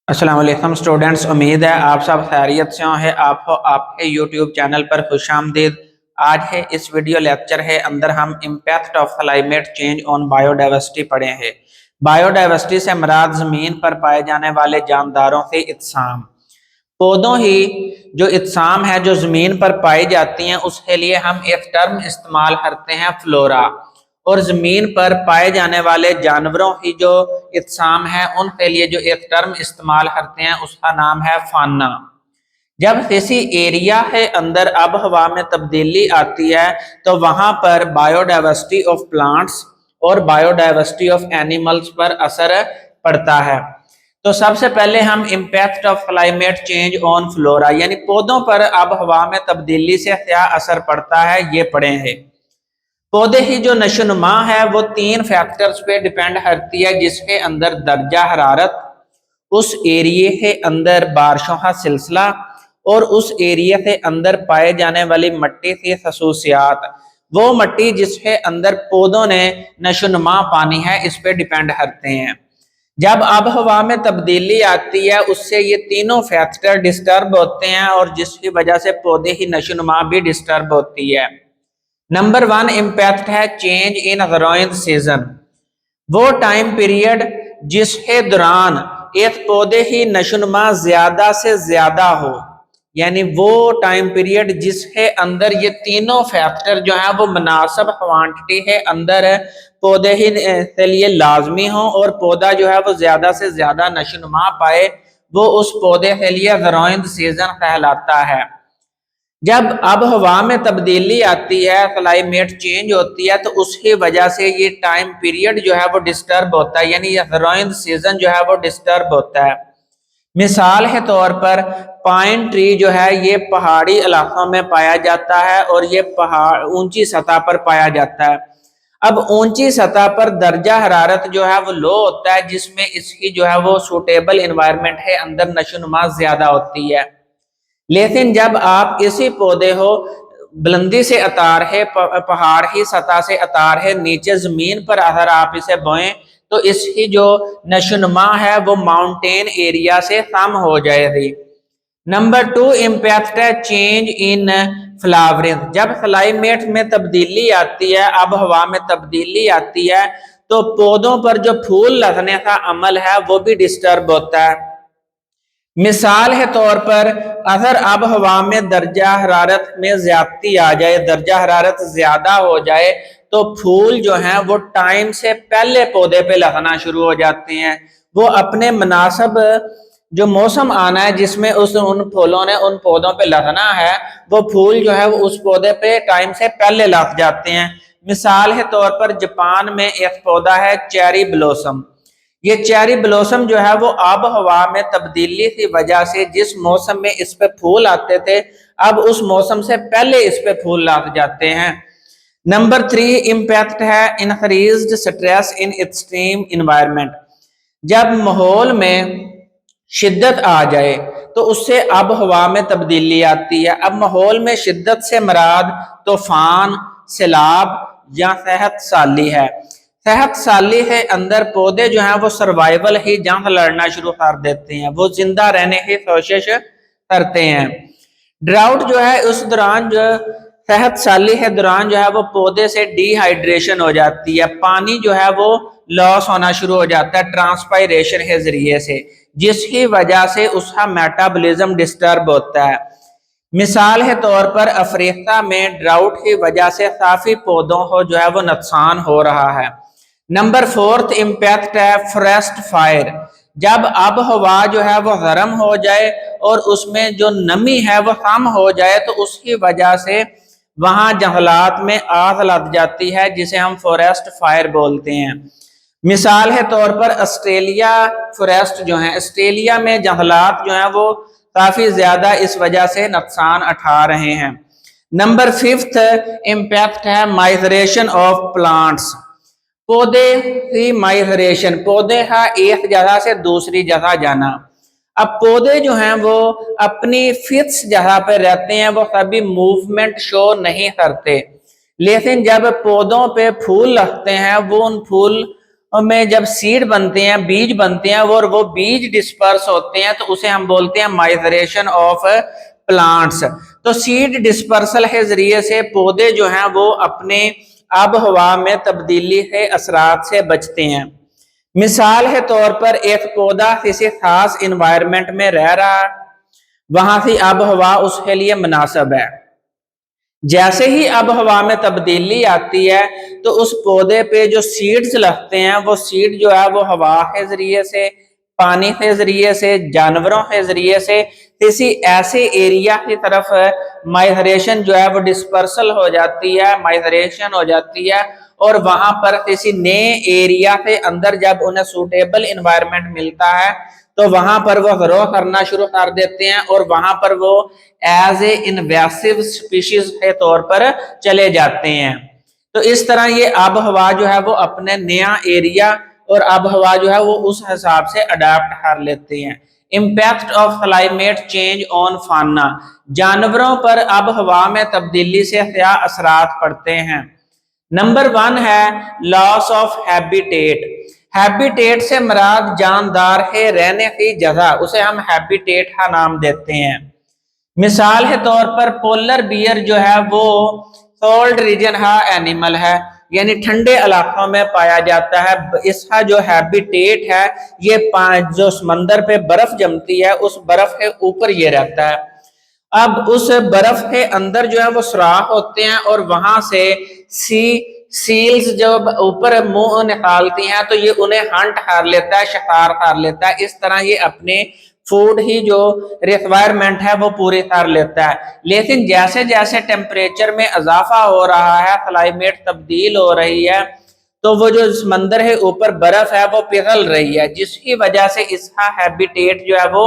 अस्सलाम वालेकुम स्टूडेंट्स, उम्मीद है आप सब खैरियत से होंगे। आपको आपके यूट्यूब चैनल पर खुशामदीद। आज है इस वीडियो लेक्चर है अंदर हम impact of climate change on biodiversity पढ़े हैं। बायोडाइवर्सिटी से मुराद ज़मीन पर पाए जाने वाले जानदारों से इत्साम, पौधों ही जो इत्साम है जो ज़मीन पर पाई जाती हैं उसके लिए हम एक टर्म इस्तेमाल करते हैं फ्लोरा, और ज़मीन पर पाए जाने वाले जानवरों की जो इत्साम है उनके लिए जो एक टर्म इस्तेमाल करते हैं उसका नाम है फाना। जब किसी एरिया के अंदर अब हवा में तब्दीली आती है तो वहां पर बायोडाइवर्सिटी ऑफ प्लांट्स और बायोडाइवर्सिटी ऑफ एनिमल्स पर असर पड़ता है। तो सबसे पहले हम impact of climate change on flora यानी पौधों पर अब हवा में तब्दीली से क्या असर पड़ता है ये पढ़े हैं। पौधे की जो नशोनुमा है वो तीन फैक्टर्स पे डिपेंड करती है, जिसके अंदर दर्जा हरारत, उस एरिए के अंदर बारिशों का सिलसिला और उस एरिया के अंदर पाए जाने वाली मिट्टी की खसूसियात। वो मिट्टी जिसके अंदर पौधों ने नशोनुमा पानी है इस पे डिपेंड करते हैं। जब अब हवा में तब्दीली आती है उससे ये तीनों फैक्टर डिस्टर्ब होते हैं और जिसकी वजह से पौधे की नशोनुमा भी डिस्टर्ब होती है। नंबर वन इम्पैक्ट है चेंज इन ग्रोइंग सीजन, वो टाइम पीरियड जिसके दौरान एक पौधे की नशोनुमा ज्यादा से ज्यादा हो, यानी वो टाइम पीरियड जिसके अंदर ये तीनों फैक्टर जो है वो मुनासिब क्वांटिटी के अंदर पौधे ही के लिए लाजमी हो और पौधा जो है वो ज्यादा से ज्यादा नशोनुमा पाए, वो उस पौधे के लिए ग्रोइंग सीजन कहलाता है। जब अब हवा में तब्दीली आती है, क्लाइमेट चेंज होती है, तो उसकी वजह से ये टाइम पीरियड जो है वो डिस्टर्ब होता है, यानी ये ग्रोइंग सीजन जो है वो डिस्टर्ब होता है। मिसाल के तौर पर पाइन ट्री जो है ये पहाड़ी इलाकों में पाया जाता है और ये पहाड़ ऊंची सतह पर पाया जाता है। अब ऊंची सतह पर दर्जा हरारत जो है वो लो होता है, जिसमें इसकी जो है वो सूटेबल इन्वायरमेंट है अंदर नशोनुमा ज्यादा होती है। लेकिन जब आप इसी पौधे को बुलंदी से अतार है, पहाड़ की सतह से अतार है नीचे जमीन पर अगर आप इसे बोएं तो इसकी जो नशोनुमा है वो माउंटेन एरिया से कम हो जाएगी। नंबर टू इम्पैक्ट है चेंज इन फ्लावरिंग, जब क्लाइमेट में तब्दीली आती है, अब हवा में तब्दीली आती है, तो पौधों पर जो फूल लगने का अमल है वो भी डिस्टर्ब होता है। मिसाल के तौर पर अगर अब हवा में दर्जा हरारत में ज्यादती आ जाए, दर्जा हरारत ज्यादा हो जाए, तो फूल जो हैं वो टाइम से पहले पौधे पे लगना शुरू हो जाते हैं। वो अपने मुनासिब जो मौसम आना है जिसमें उन फूलों ने उन पौधों पे लगना है, वो फूल जो है वो उस पौधे पे टाइम से पहले लग जाते हैं। मिसाल के तौर पर जापान में एक पौधा है चेरी ब्लॉसम। ये चेरी ब्लॉसम जो है वो आब हवा में तब्दीली की वजह से जिस मौसम में इस पे फूल आते थे, अब उस मौसम से पहले इस पे फूल लग जाते हैं। नंबर थ्री इम्पैक्ट है increased stress in extreme environment, जब माहौल में शिद्दत आ जाए तो उससे अब हवा में तब्दीली आती है। अब माहौल में शिद्दत से मुराद तूफान, सैलाब या सेहत साली है। सेहत साली के अंदर पौधे जो हैं वो सर्वाइवल ही जंग लड़ना शुरू कर देते हैं, वो जिंदा रहने की कोशिश करते हैं। ड्राउट जो है उस दौरान जो सेहत साली के दौरान जो है वो पौधे से डिहाइड्रेशन हो जाती है, पानी जो है वो लॉस होना शुरू हो जाता है ट्रांसपायरेशन के जरिए से, जिसकी वजह से उसका मेटाबॉलिज्म डिस्टर्ब होता है। मिसाल के तौर पर अफ्रीका में ड्राउट की वजह से काफी पौधों को जो है वो नुकसान हो रहा है। नंबर फोर्थ इम्पैक्ट है फॉरेस्ट फायर, जब अब हवा जो है वो गर्म हो जाए और उसमें जो नमी है वो कम हो जाए तो उसकी वजह से वहां जंगलात में आग लग जाती है, जिसे हम फॉरेस्ट फायर बोलते हैं। मिसाल के तौर पर ऑस्ट्रेलिया फॉरेस्ट जो है, ऑस्ट्रेलिया में जंगलात जो है वो काफी ज्यादा इस वजह से नुकसान उठा रहे हैं। नंबर फिफ्थ इम्पैक्ट है माइग्रेशन ऑफ प्लांट्स, पौधे की माइग्रेशन, पौधे का एक जगह से दूसरी जगह जाना। अब पौधे जो हैं वो अपनी फिक्स जगह पर रहते हैं, वो कभी मूवमेंट शो नहीं करते, लेकिन जब पौधों पे फूल लगते हैं वो उन फूल में जब सीड बनते हैं, बीज बनते हैं, और वो बीज डिस्पर्स होते हैं, तो उसे हम बोलते हैं माइग्रेशन ऑफ प्लांट्स। तो सीड डिस्पर्सल के जरिए से पौधे जो हैं वो अपने आब हवा में तब्दीली के असरात से बचते हैं। मिसाल के तौर पर एक पौधा किसी खास इन्वायरमेंट में रह रहा है, वहां की आब हवा उसके लिए मुनासिब है। जैसे ही आब हवा में तब्दीली आती है तो उस पौधे पे जो सीड्स लगते हैं, वो सीड जो है वो हवा के जरिए से, पानी के जरिए से, जानवरों के जरिए से किसी ऐसे एरिया की तरफ माइग्रेशन जो है वो डिस्पर्सल हो जाती है, माइग्रेशन हो जाती है, और वहां पर किसी नए एरिया के अंदर जब उन्हें सूटेबल इन्वायरमेंट मिलता है तो वहां पर वो ग्रो करना शुरू कर देते हैं, और वहां पर वो एज ए इन्वेसिव स्पीशीज के तौर पर चले जाते हैं। तो इस तरह ये आब हवा जो है वो अपने नया एरिया और आब हवा जो है वो उस हिसाब से अडाप्ट कर लेते हैं। Impact of climate change on फाना, जानवरों पर आब हवा में तब्दीली से क्या असरात पड़ते हैं। नंबर 1 है लॉस ऑफ हैबिटेट। हैबिटेट से मराद जानदार है रहने की जगह, उसे हम हैबिटेट का नाम देते हैं। मिसाल के तौर पर पोलर बियर जो है वो कोल्ड रीजन का एनिमल है, यानी ठंडे इलाकों में पाया जाता है। इसका जो हैबिटेट है ये जो समंदर पे बर्फ जमती है उस बर्फ के ऊपर ये रहता है। अब उस बर्फ के अंदर जो है वो सुराख होते हैं और वहां से सील्स जब ऊपर मुंह निकालती हैं तो ये उन्हें हंट कर लेता है, शिकार कर लेता है। इस तरह ये अपने फूड ही जो रिक्वायरमेंट है वो पूरी कर लेता है। लेकिन जैसे जैसे टेम्परेचर में इजाफा हो रहा है, क्लाइमेट तब्दील हो रही है, तो वो जो समंदर है ऊपर बर्फ है वो पिघल रही है, जिसकी वजह से इसका हैबिटेट जो है वो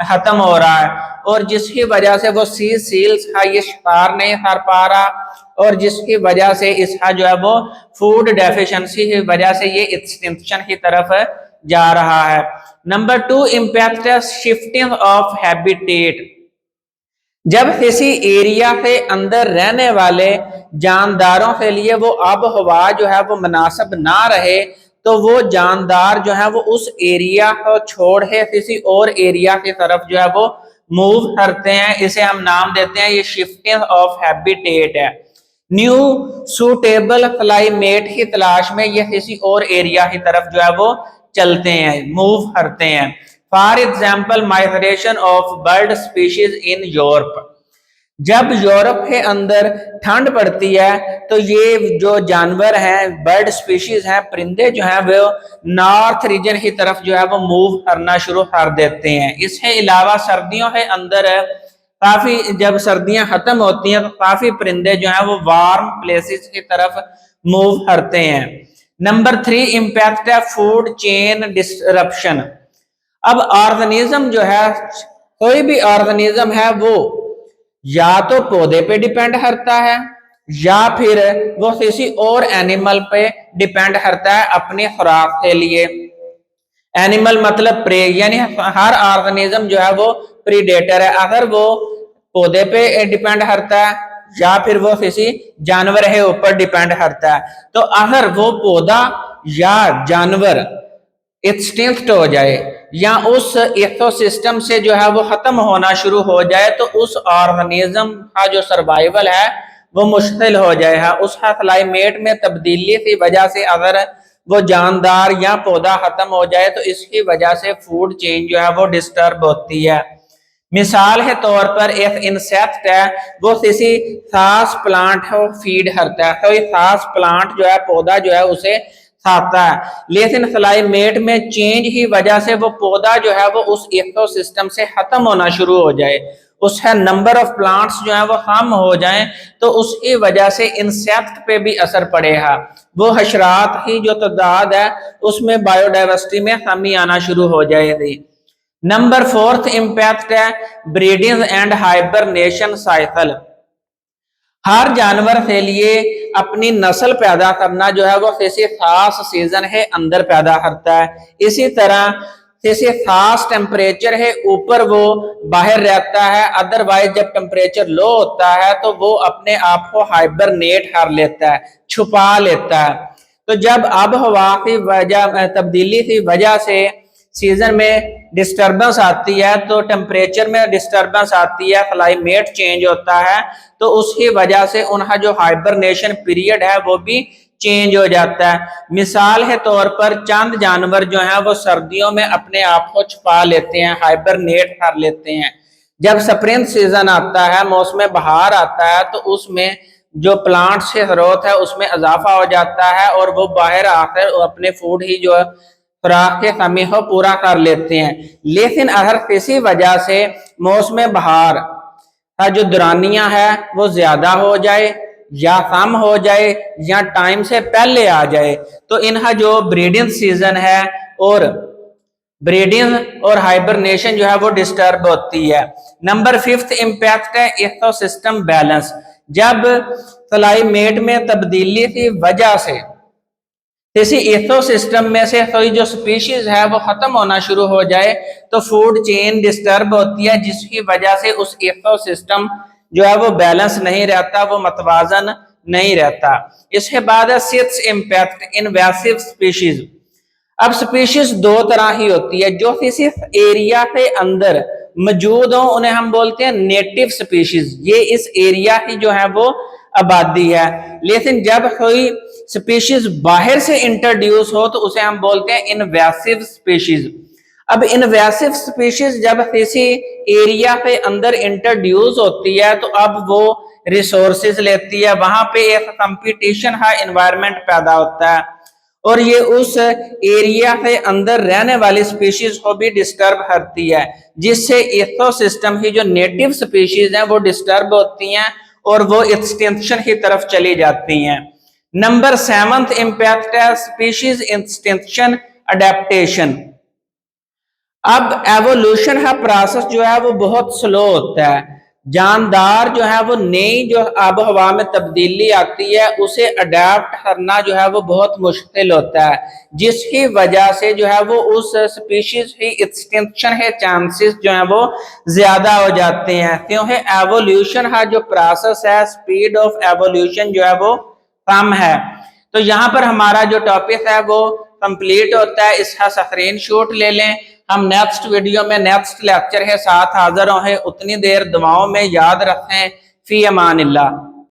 खत्म हो रहा है, और जिसकी वजह से वो सील्स का ये शिकार नहीं कर पा रहा, और जिसकी वजह से इसका जो है वो फूड डेफिशिएंसी की वजह से ये एक्सटिंक्शन की तरफ जा रहा है। Number 2 impact shifting of habitat. जब किसी एरिया के अंदर रहने वाले जानदारों के लिए वो आब हवा जो है वो मुनासिब ना रहे, तो वो जानदार जो है वो उस एरिया को छोड़ के किसी और एरिया की तरफ जो है वो मूव करते हैं। इसे हम नाम देते हैं, ये शिफ्टिंग ऑफ हैबिटेट है। न्यू सूटेबल क्लाइमेट की तलाश में ये किसी और एरिया की तरफ जो है वो चलते हैं, मूव करते हैं। For example migration of bird species in Europe. जब यूरोप के अंदर ठंड पड़ती है तो ये जो जानवर हैं, बर्ड स्पीशीज हैं, परिंदे जो हैं वो नॉर्थ रीजन की तरफ जो है वो मूव करना शुरू कर देते हैं। इसके अलावा सर्दियों के अंदर काफी, जब सर्दियां खत्म होती हैं तो काफी परिंदे जो हैं वो वार्म प्लेसेस की तरफ मूव करते हैं। नंबर 3 इम्पैक्ट है फूड चेन डिसरप्शन। अब ऑर्गेनिज्म जो है, कोई भी ऑर्गेनिज्म है वो या तो पौधे पे डिपेंड करता है या फिर वो किसी और एनिमल पे डिपेंड करता है अपनी खुराक के लिए। एनिमल मतलब प्रे, यानी हर ऑर्गेनिज्म जो है वो प्रीडेटर है। अगर वो पौधे पे डिपेंड करता है या फिर वो किसी जानवर के ऊपर डिपेंड करता है, तो अगर वो पौधा या जानवर एक्सटिंक्ट हो जाए या उस इकोसिस्टम से जो है वो खत्म होना शुरू हो जाए, तो उस ऑर्गेनिज्म का जो सर्वाइवल है वो मुश्किल हो जाएगा। उसका क्लाइमेट में तब्दीली की वजह से अगर वो जानदार या पौधा खत्म हो जाए तो इसकी वजह से फूड चेन जो है वो डिस्टर्ब होती है। मिसाल के तौर पर एक इंसेक्ट है, वो किसी खास प्लांट को फीड करता है, कोई खास प्लांट जो है, पौधा जो है उसे खाता है, लेकिन क्लाइमेट में चेंज की वजह से वो पौधा जो है वो उस इकोसिस्टम से खत्म होना शुरू हो जाए, उसका नंबर ऑफ प्लांट्स जो है वो कम हो जाएं, तो उसकी वजह से इंसेक्ट पे भी असर पड़ेगा। वो हशरात की जो तादाद है उसमें बायोडाइवर्सिटी में कमी आना शुरू हो जाएगी। नंबर 4 इम्पैक्ट है ब्रीडिंग एंड हाइबरनेशन साइकिल। हर जानवर के लिए अपनी नस्ल पैदा करना जो है वो किसी खास सीजन के अंदर पैदा करता है। इसी तरह किसी खास टेम्परेचर है ऊपर वो बाहर रहता है, अदरवाइज जब टेम्परेचर लो होता है तो वो अपने आप को हाइबरनेट कर लेता है, छुपा लेता है। तो जब आबहवा की वजह तब्दीली की वजह से सीजन में डिस्टरबेंस आती है, तो टेम्परेचर में डिस्टरबेंस आती है, क्लाइमेट चेंज होता है, तो उसकी वजह से उनका जो हाइबरनेशन पीरियड है वो भी चेंज हो जाता है। मिसाल के तौर पर चंद जानवर जो हैं वो सर्दियों में अपने आप को छुपा लेते हैं, हाइबरनेट कर लेते हैं। जब स्प्रिंग सीजन आता है, मौसम बहार आता है, तो उसमें जो प्लांट्स की ग्रोथ है उसमें इजाफा हो जाता है और वो बाहर आकर अपने फूड ही जो खुराक के कमी को पूरा कर लेते हैं। लेकिन अगर किसी वजह से मौसम बहार का जो दौरानिया है वो ज्यादा हो जाए या कम हो जाए या टाइम से पहले आ जाए, तो इनका जो ब्रीडिंग सीजन है और ब्रीडिंग और हाइबरनेशन जो है वो डिस्टर्ब होती है। नंबर 5 इम्पैक्ट है इकोसिस्टम बैलेंस। जब क्लाइमेट में तब्दीली की वजह से किसी इकोसिस्टम में से कोई जो स्पीशीज है वो खत्म होना शुरू हो जाए, तो फूड चेन डिस्टर्ब होती है, जिसकी वजह से उस इकोसिस्टम जो है वो बैलेंस नहीं रहता, वो मतवाजन नहीं रहता। इसके बाद है 6 इम्पैक्ट इनवेसिव स्पीशीज। अब स्पीशीज दो तरह की होती है, जो किसी एरिया के अंदर मौजूद हो उन्हें हम बोलते हैं नेटिव स्पीशीज, ये इस एरिया की जो है वो आबादी है। लेकिन जब कोई स्पीशीज बाहर से इंट्रोड्यूस हो तो उसे हम बोलते हैं इनवेसिव स्पीशीज। अब इनवेसिव स्पीशीज जब किसी एरिया के अंदर इंट्रोड्यूस होती है तो अब वो रिसोर्सेज लेती है, वहां पे एक कंपटीशन का एनवायरनमेंट पैदा होता है और ये उस एरिया के अंदर रहने वाली स्पीशीज को भी डिस्टर्ब करती है, जिससे इकोसिस्टम की जो नेटिव स्पीशीज हैं वो डिस्टर्ब होती हैं और वो एक्सटिंक्शन की तरफ चली जाती हैं। नंबर 7 इम्पैक्ट है स्पीशीज एक्सटिंक्शन अडेप्टेशन। अब एवोल्यूशन का प्रोसेस जो है वो बहुत स्लो होता है। जानदार जो है वो नई जो आब हवा में तब्दीली आती है उसे अडेप्ट करना जो है वो बहुत मुश्किल होता है, जिसकी वजह से जो है वो उस स्पीशीज की एक्सटिंक्शन के चांसेस जो है वो ज्यादा हो जाते हैं, क्योंकि एवोल्यूशन का जो प्रोसेस है, स्पीड ऑफ एवोल्यूशन जो है वो कम है। तो यहाँ पर हमारा जो टॉपिक है वो कंप्लीट होता है, इसका स्क्रीनशॉट ले लें। हम नेक्स्ट वीडियो में नेक्स्ट लेक्चर के साथ हाजिर हों। उतनी देर दुआओं में याद रखें। फी अमानिल्लाह।